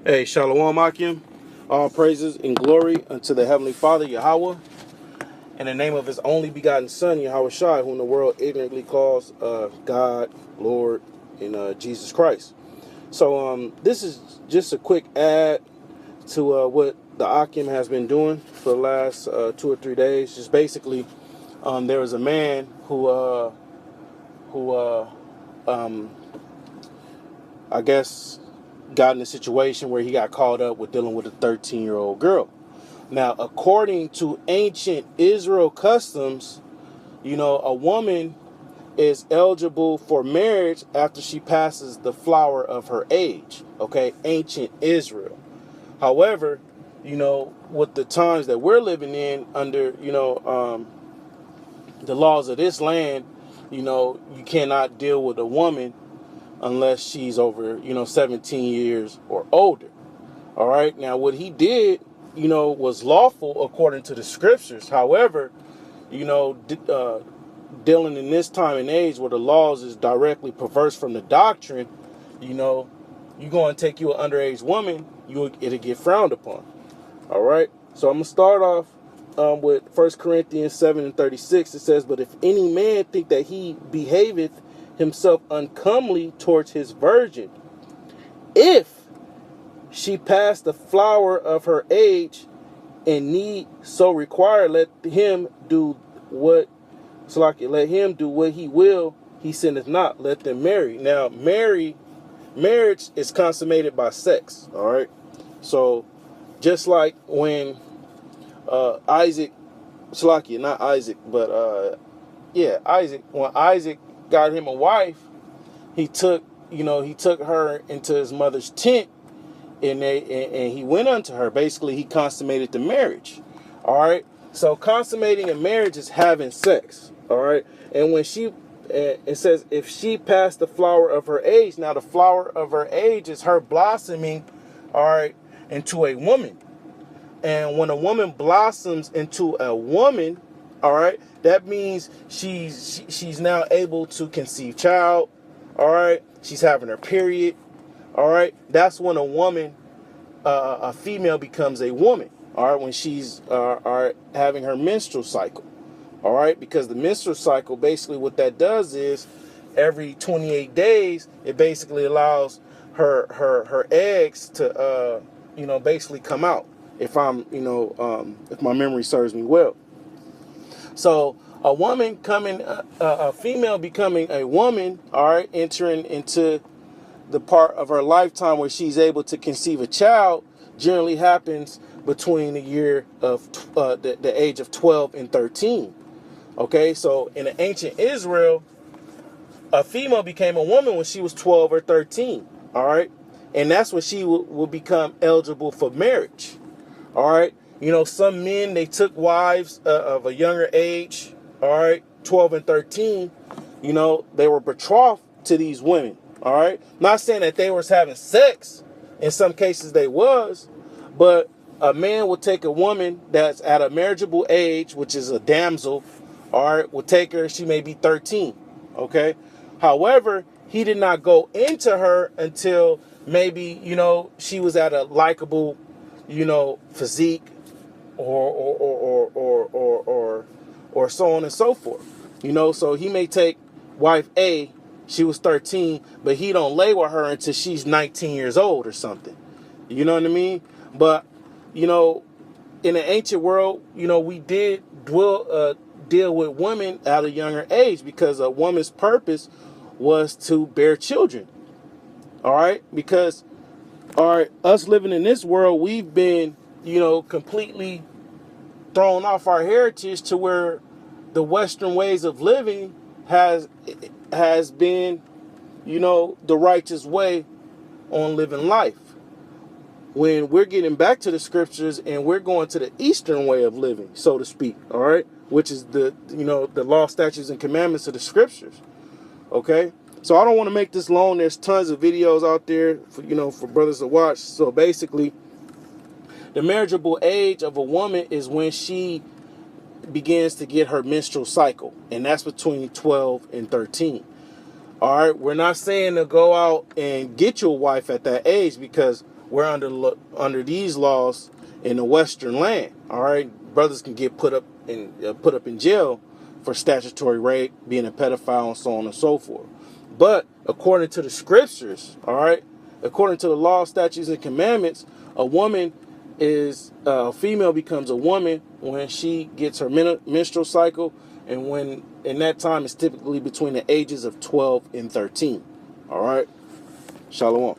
Hey, Shalom Akim. All praises and glory unto the Heavenly Father, Yahweh, in the name of His only begotten Son, Yahweh Shai, whom the world ignorantly calls God, Lord, and Jesus Christ. So this is just a quick add to what the Akim has been doing for the last 2 or 3 days. Just basically, there was a man who I guess got in a situation where he got caught up with dealing with a 13-year-old girl. Now, according to ancient Israel customs, a woman is eligible for marriage after she passes the flower of her age. Okay, ancient Israel. However, with the times that we're living in under, the laws of this land, you cannot deal with a woman unless she's over, 17 years or older. All right. Now, what he did, was lawful according to the scriptures. However, dealing in this time and age where the laws is directly perverse from the doctrine, you're going to take you an underage woman, it'll get frowned upon. All right. So I'm going to start off with 1 Corinthians 7:36. It says, "But if any man think that he behaveth himself uncomely towards his virgin, if she pass the flower of her age and need so require, let him do what he will, he sinneth not, let them marry." Now, marriage is consummated by sex. All right. So just like when Isaac, when Isaac got him a wife, he took her into his mother's tent, and he went unto her. Basically, he consummated the marriage. All right. So consummating a marriage is having sex. All right. And when it says, if she passed the flower of her age. Now, the flower of her age is her blossoming, all right, into a woman. And when a woman blossoms into a woman, all right, that means she's now able to conceive child. All right. She's having her period. All right. That's when a woman, a female, becomes a woman. All right. When she's having her menstrual cycle. All right. Because the menstrual cycle, basically what that does is every 28 days, it basically allows her eggs to, basically come out. If if my memory serves me well. So a female becoming a woman, all right, entering into the part of her lifetime where she's able to conceive a child, generally happens between the year of the age of 12 and 13. Okay, so in the ancient Israel, a female became a woman when she was 12 or 13. All right, and that's when she will become eligible for marriage. All right. Some men, they took wives of a younger age. All right. 12 and 13. They were betrothed to these women. All right. Not saying that they was having sex. In some cases they was. But a man will take a woman that's at a marriageable age, which is a damsel. All right. Will take her. She may be 13. Okay. However, he did not go into her until maybe, she was at a likable, physique, or so on and so forth. So he may take wife A, she was 13, but he don't lay with her until she's 19 years old or something. You know what I mean? But, in the ancient world, we did deal with women at a younger age because a woman's purpose was to bear children. All right? Because, all right, us living in this world, we've been, completely thrown off our heritage to where the Western ways of living has been, the righteous way on living life. When we're getting back to the scriptures and we're going to the Eastern way of living, so to speak, all right, which is the law, statutes, and commandments of the scriptures. Okay. So I don't want to make this long. There's tons of videos out there for brothers to watch. So basically, the marriageable age of a woman is when she begins to get her menstrual cycle. And that's between 12 and 13. All right. We're not saying to go out and get your wife at that age, because we're under these laws in the Western land. All right, brothers can get put up in jail for statutory rape, being a pedophile, and so on and so forth. But according to the scriptures, all right, according to the law, statutes, and commandments, a female becomes a woman when she gets her menstrual cycle, and when in that time is typically between the ages of 12 and 13. All right, Shalom.